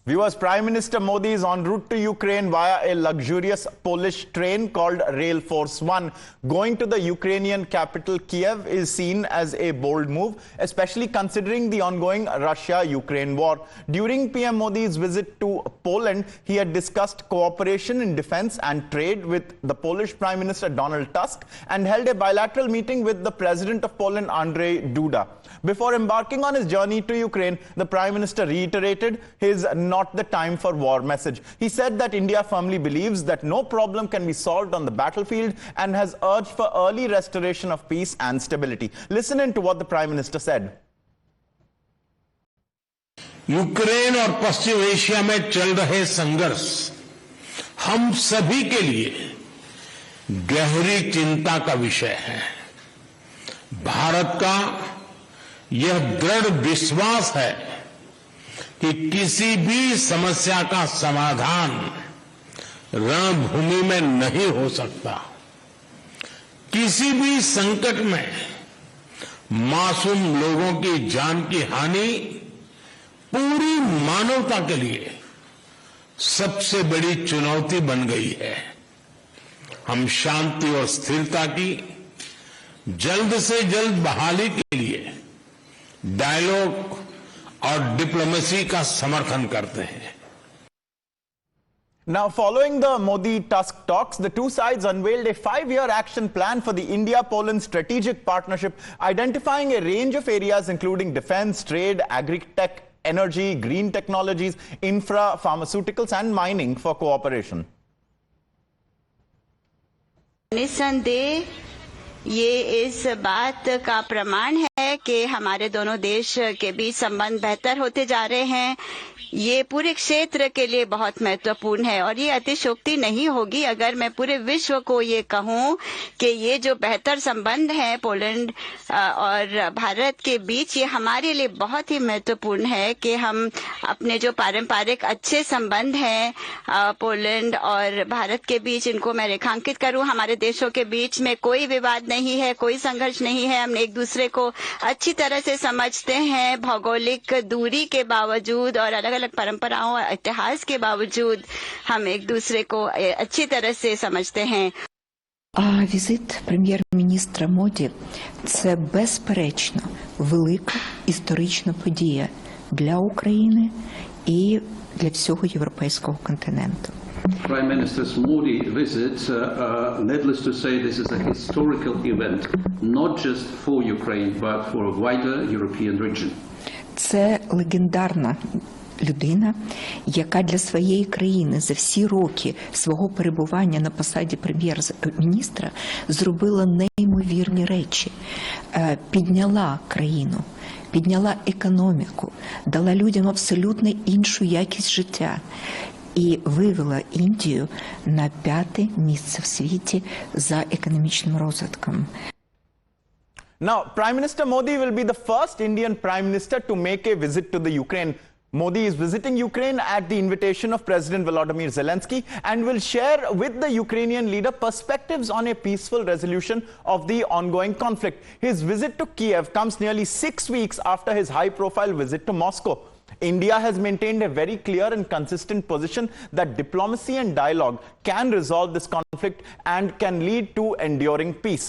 Viewers, Prime Minister Modi is en route to Ukraine via a luxurious Polish train called Rail Force One. Going to the Ukrainian capital Kiev is seen as a bold move, especially considering the ongoing Russia-Ukraine war. During PM Modi's visit to Poland, he had discussed cooperation in defense and trade with the Polish Prime Minister Donald Tusk and held a bilateral meeting with the President of Poland, Andrzej Duda. Before embarking on his journey to Ukraine, the Prime Minister reiterated his "not the time for war" message. He said that India firmly believes that no problem can be solved on the battlefield and has urged for early restoration of peace and stability. Listen in to what the Prime Minister said. Ukraine और पश्चिम Asia में चल रहे संघर्ष हम सभी के लिए गहरी चिंता का विषय है। भारत का यह दृढ़ विश्वास है कि किसी भी समस्या का समाधान रणभूमि में नहीं हो सकता। किसी भी संकट में मासूम लोगों की जान की हानि पूरी मानवता के लिए सबसे बड़ी चुनौती बन गई है। हम शांति और स्थिरता की जल्द से जल्द बहाली के लिए डायलॉग और डिप्लोमेसी का समर्थन करते हैं। Now, following the Modi-Tusk talks, the two sides unveiled a 5-year action plan for the India-Poland strategic partnership, identifying a range of areas including defense, trade, agri-tech, energy, green technologies, infra, pharmaceuticals and mining for cooperation. निस्संदेह ये इस बात का प्रमाण है कि हमारे दोनों देश के बीच संबंध बेहतर होते जा रहे हैं। ये पूरे क्षेत्र के लिए बहुत महत्वपूर्ण है और ये अतिशयोक्ति नहीं होगी अगर मैं पूरे विश्व को ये कहूं कि ये जो बेहतर संबंध है पोलैंड और भारत के बीच, ये हमारे लिए बहुत ही महत्वपूर्ण है कि हम अपने जो पारंपरिक अच्छे संबंध हैं पोलैंड और भारत के बीच, इनको मैं रेखांकित करूं। हमारे देशों के बीच में कोई विवाद नहीं है, कोई संघर्ष नहीं है। हम एक दूसरे को अच्छी तरह से समझते हैं। भौगोलिक दूरी के बावजूद और अलग अलग परंपराओं और इतिहास के बावजूद हम एक दूसरे को अच्छी तरह से समझते हैं. А візит прем'єр-міністра Моді – це безперечно велика історична подія для України і для всього європейського континенту. Prime Minister Modi visit, needless to say, this is a historical event, not just for Ukraine, but for a wider European region. Це легендарна людина, яка для своєї країни за всі роки свого перебування на посаді прем'єр-міністра зробила неймовірні речі, підняла країну, підняла економіку, дала людям абсолютно іншу якість життя і вивела Індію на 5-те місце в світі за економічним розвитком. Now, Prime Minister Modi will be the first Indian Prime Minister to make a visit to the Ukraine. Modi is visiting Ukraine at the invitation of President Volodymyr Zelensky and will share with the Ukrainian leader perspectives on a peaceful resolution of the ongoing conflict. His visit to Kiev comes nearly 6 weeks after his high-profile visit to Moscow. India has maintained a very clear and consistent position that diplomacy and dialogue can resolve this conflict and can lead to enduring peace.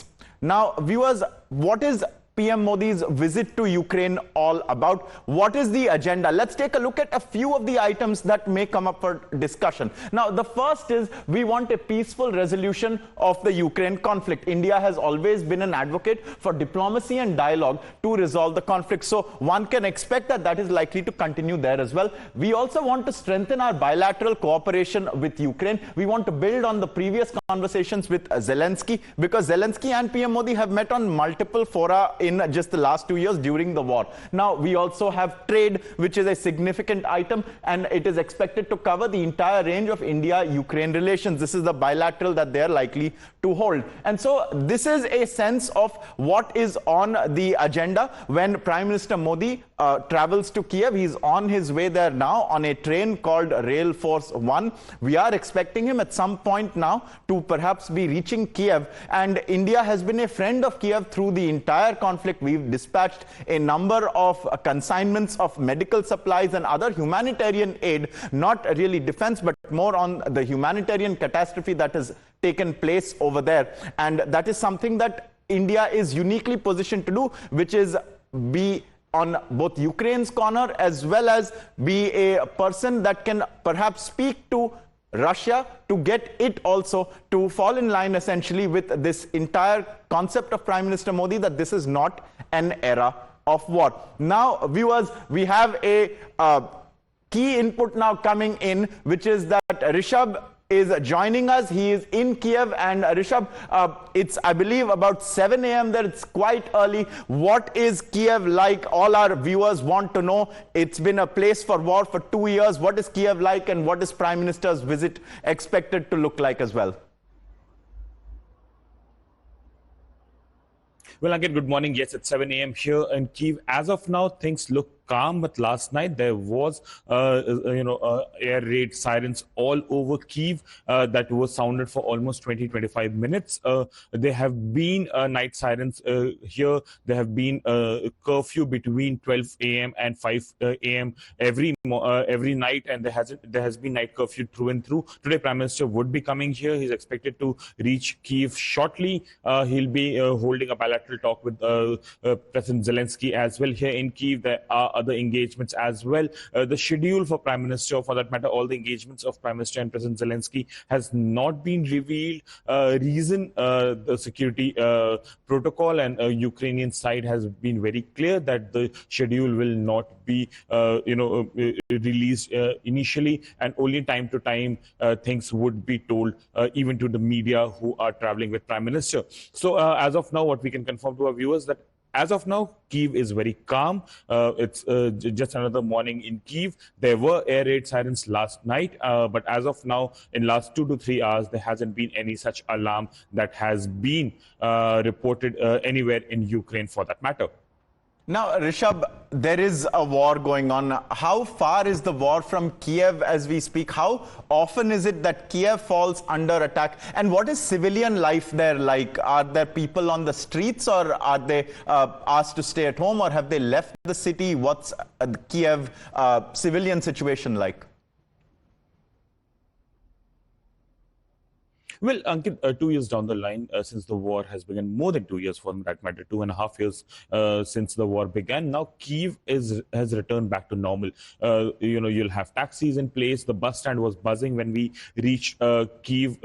Now, viewers, what is PM Modi's visit to Ukraine all about? What is the agenda? Let's take a look at a few of the items that may come up for discussion. Now, the first is we want a peaceful resolution of the Ukraine conflict. India has always been an advocate for diplomacy and dialogue to resolve the conflict. So one can expect that that is likely to continue there as well. We also want to strengthen our bilateral cooperation with Ukraine. We want to build on the previous conversations with Zelensky, because Zelensky and PM Modi have met on multiple fora in just the last 2 years during the war. Now, we also have trade, which is a significant item, and it is expected to cover the entire range of India-Ukraine relations. This is the bilateral that they are likely to hold. And so this is a sense of what is on the agenda when Prime Minister Modi travels to Kiev. He's on his way there now on a train called Rail Force One. We are expecting him at some point now to perhaps be reaching Kiev, and India has been a friend of Kiev through the entire conflict. conflict. We've dispatched a number of consignments of medical supplies and other humanitarian aid, not really defense, but more on the humanitarian catastrophe that has taken place over there. And that is something that India is uniquely positioned to do, which is be on both Ukraine's corner as well as be a person that can perhaps speak to Russia to get it also to fall in line essentially with this entire concept of Prime Minister Modi, that this is not an era of war. Now, viewers, we have a key input now coming in, which is that Rishabh is joining us. He is in Kiev, and Rishabh, it's, I believe, about 7 a.m. there. It's quite early. What is Kiev like? All our viewers want to know. It's been a place for war for 2 years. What is Kiev like, and what is Prime Minister's visit expected to look like as well? Well, again, good morning. Yes, it's 7 a.m. here in Kyiv. As of now, things look calm, but last night there was, air raid sirens all over Kyiv that was sounded for almost 20-25 minutes. There have been night sirens here. There have been curfew between 12 a.m. and 5 a.m. every night, and there has been night curfew through and through. Today, Prime Minister would be coming here. He's expected to reach Kyiv shortly. He'll be holding a bilateral talk with President Zelensky as well here in Kyiv. There are other engagements as well. The schedule for Prime Minister, or for that matter, all the engagements of Prime Minister and President Zelensky has not been revealed. Reason, the security protocol and Ukrainian side has been very clear that the schedule will not be, released initially, and only time to time things would be told, even to the media who are traveling with Prime Minister. So as of now, what we can confirm to our viewers that as of now, Kyiv is very calm. It's just another morning in Kyiv. There were air raid sirens last night, but as of now, in last 2 to 3 hours, there hasn't been any such alarm that has been reported anywhere in Ukraine for that matter. Now, Rishabh, there is a war going on. How far is the war from Kiev as we speak? How often is it that Kiev falls under attack? And what is civilian life there like? Are there people on the streets, or are they asked to stay at home, or have they left the city? What's the Kiev civilian situation like? Well, Ankit, 2 years down the line, since the war has begun, more than 2 years for that matter, 2.5 years since the war began, now Kyiv has returned back to normal. You'll have taxis in place. The bus stand was buzzing when we reached Kyiv,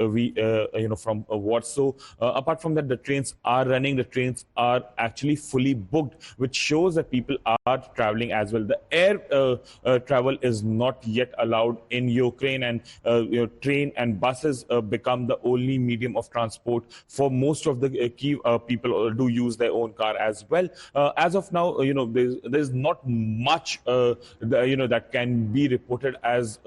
from Warsaw. Apart from that, the trains are running. The trains are actually fully booked, which shows that people are traveling as well. The air travel is not yet allowed in Ukraine, and train and buses become the only medium of transport for most of the Kyiv people. Do use their own car as well. As of now, there's not much that can be reported as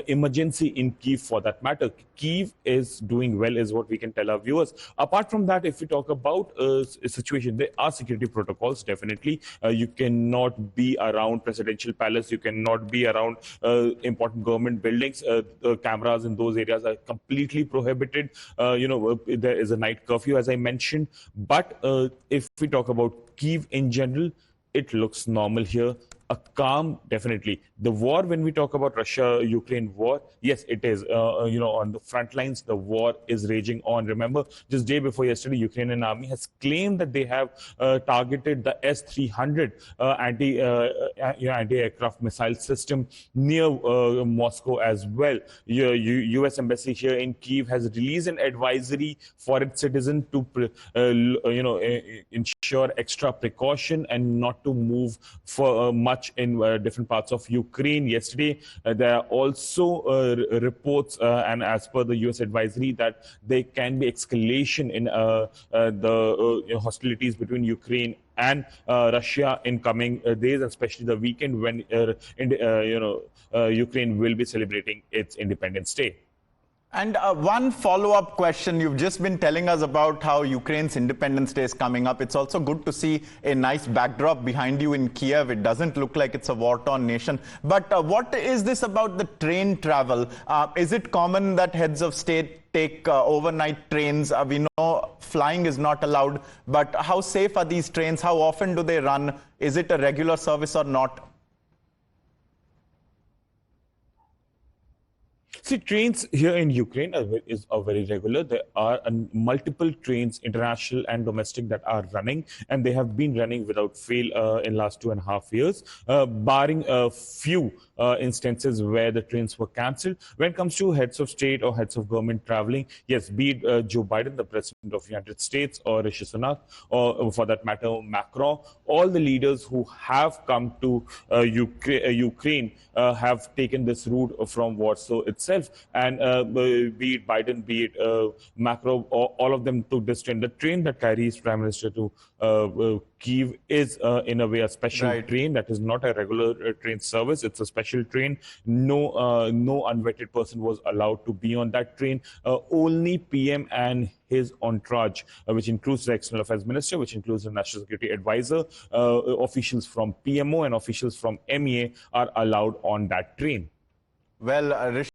emergency in Kyiv for that matter. Kyiv is doing well, is what we can tell our viewers. Apart from that, if we talk about a situation, there are security protocols. Definitely, you cannot be around Presidential Palace. You cannot be around important government buildings. Cameras in those areas are completely prohibited. There is a night curfew, as I mentioned. But if we talk about Kyiv in general, it looks normal here. A calm, definitely. The war, when we talk about Russia-Ukraine war, yes, it is. On the front lines, the war is raging on. Remember, just day before yesterday, Ukrainian army has claimed that they have targeted the S-300 anti-aircraft missile system near Moscow as well. U.S. Embassy here in Kyiv has released an advisory for its citizens to, ensure extra precaution and not to move for much in different parts of Ukraine. Yesterday, there are also reports, and as per the U.S. advisory, that there can be escalation in the hostilities between Ukraine and Russia in coming days, especially the weekend when Ukraine will be celebrating its Independence Day. And one follow-up question. You've just been telling us about how Ukraine's Independence Day is coming up. It's also good to see a nice backdrop behind you in Kiev. It doesn't look like it's a war-torn nation. But what is this about the train travel? Is it common that heads of state take overnight trains. We know flying is not allowed, but how safe are these trains? How often do they run? Is it a regular service or not? See, trains here in Ukraine are very regular. There are multiple trains, international and domestic, that are running, and they have been running without fail in last 2.5 years, barring a few instances where the trains were cancelled. When it comes to heads of state or heads of government traveling, yes, be it Joe Biden, the president of the United States, or Rishi Sunak, or for that matter, Macron, all the leaders who have come to Ukraine have taken this route from Warsaw itself. And be it Biden, be it Macron, all of them took this train. The train that carries Prime Minister to Kyiv is in a way a special train that is not a regular train service. It's a special train. No unvetted person was allowed to be on that train. Only PM and his entourage, which includes the External Affairs Minister, which includes the National Security Advisor, officials from PMO and officials from MEA are allowed on that train. Well, Rishi